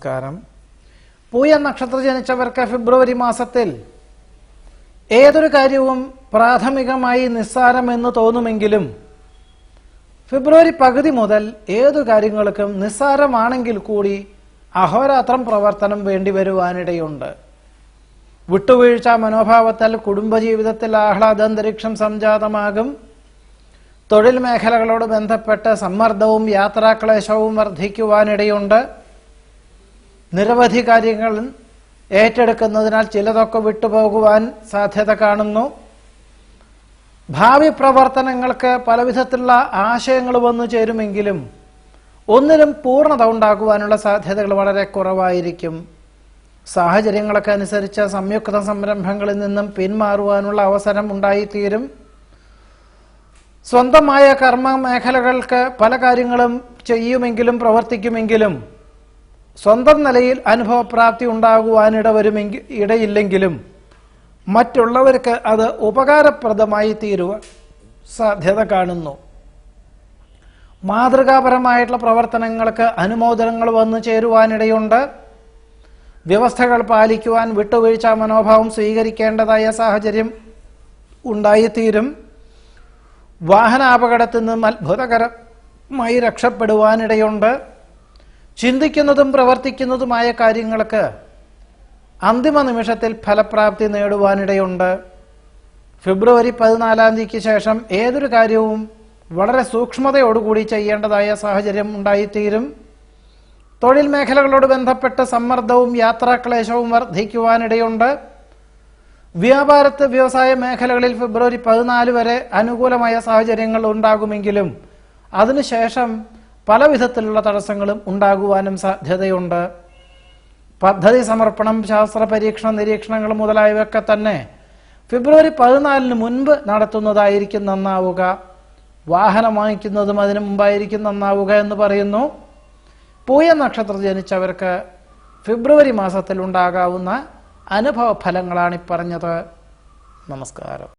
നമസ്കാരം. പൂയ നക്ഷത്ര ജനിച്ചവർക്ക് ഫെബ്രുവരി മാസത്തിൽ ഏതൊരു കാര്യവും പ്രാഥമികമായി നിസ്സാരമെന്ന് തോന്നുമെങ്കിലും ഫെബ്രുവരി പകുതി മുതൽ ഏതു കാര്യങ്ങൾക്കും നിസ്സാരമാണെങ്കിൽ കൂടി അഹോരാത്രം പ്രവർത്തനം വേണ്ടിവരുവാനിടയുണ്ട്. വിട്ടുവീഴ്ച മനോഭാവത്താൽ കുടുംബജീവിതത്തിൽ ആഹ്ലാദാന്തരീക്ഷം സംജാതമാകും. തൊഴിൽ മേഖലകളോട് ബന്ധപ്പെട്ട് സമ്മർദ്ദവും യാത്രാക്ലേശവും വർദ്ധിക്കുവാനിടയുണ്ട്. നിരവധി കാര്യങ്ങൾ ഏറ്റെടുക്കുന്നതിനാൽ ചിലതൊക്കെ വിട്ടുപോകുവാൻ സാധ്യത കാണുന്നു. ഭാവി പ്രവർത്തനങ്ങൾക്ക് പലവിധത്തിലുള്ള ആശയങ്ങൾ വന്നു ചേരുമെങ്കിലും ഒന്നിലും പൂർണ്ണത ഉണ്ടാകുവാനുള്ള സാധ്യതകൾ വളരെ കുറവായിരിക്കും. സാഹചര്യങ്ങളൊക്കെ അനുസരിച്ച് സംയുക്ത സംരംഭങ്ങളിൽ നിന്നും പിന്മാറുവാനുള്ള അവസരം ഉണ്ടായിത്തീരും. സ്വന്തമായ കർമ്മ മേഖലകൾക്ക് പല കാര്യങ്ങളും ചെയ്യുമെങ്കിലും പ്രവർത്തിക്കുമെങ്കിലും സ്വന്തം നിലയിൽ അനുഭവപ്രാപ്തി ഉണ്ടാകുവാനിടയില്ലെങ്കിലും മറ്റുള്ളവർക്ക് അത് ഉപകാരപ്രദമായി തീരുവാൻ സാധ്യത കാണുന്നു. മാതൃകാപരമായിട്ടുള്ള പ്രവർത്തനങ്ങൾക്ക് അനുമോദനങ്ങൾ വന്നു ചേരുവാനിടയുണ്ട്. വ്യവസ്ഥകൾ പാലിക്കുവാൻ വിട്ടുവീഴ്ച മനോഭാവം സ്വീകരിക്കേണ്ടതായ സാഹചര്യം ഉണ്ടായിത്തീരും. വാഹനാപകടത്തിൽ നിന്നും അത്ഭുതകരമായി രക്ഷപ്പെടുവാനിടയുണ്ട്. ചിന്തിക്കുന്നതും പ്രവർത്തിക്കുന്നതുമായ കാര്യങ്ങൾക്ക് അന്തിമ നിമിഷത്തിൽ ഫലപ്രാപ്തി നേടുവാനിടയുണ്ട്. ഫെബ്രുവരി 14 തീയതിക്ക് ശേഷം ഏതൊരു കാര്യവും വളരെ സൂക്ഷ്മതയോടുകൂടി ചെയ്യേണ്ടതായ സാഹചര്യം ഉണ്ടായിത്തീരും. തൊഴിൽ മേഖലകളോട് ബന്ധപ്പെട്ട സമ്മർദ്ദവും യാത്രാക്ലേശവും വർദ്ധിക്കുവാനിടയുണ്ട്. വ്യവസായ മേഖലകളിൽ ഫെബ്രുവരി 14 വരെ അനുകൂലമായ സാഹചര്യങ്ങൾ ഉണ്ടാകുമെങ്കിലും അതിനുശേഷം പല വിധത്തിലുള്ള തടസ്സങ്ങളും ഉണ്ടാകുവാനും സാധ്യതയുണ്ട്. പദ്ധതി സമർപ്പണം, ശാസ്ത്ര പരീക്ഷണ നിരീക്ഷണങ്ങൾ മുതലായവയൊക്കെ തന്നെ ഫെബ്രുവരി 14 മുൻപ് നടത്തുന്നതായിരിക്കും നന്നാവുക. വാഹനം വാങ്ങിക്കുന്നതും അതിനു മുമ്പായിരിക്കും നന്നാവുക എന്ന് പറയുന്നു. പൂയ നക്ഷത്രം ജനിച്ചവർക്ക് ഫെബ്രുവരി മാസത്തിൽ ഉണ്ടാകാവുന്ന അനുഭവ ഫലങ്ങളാണ് പറഞ്ഞത്. നമസ്കാരം.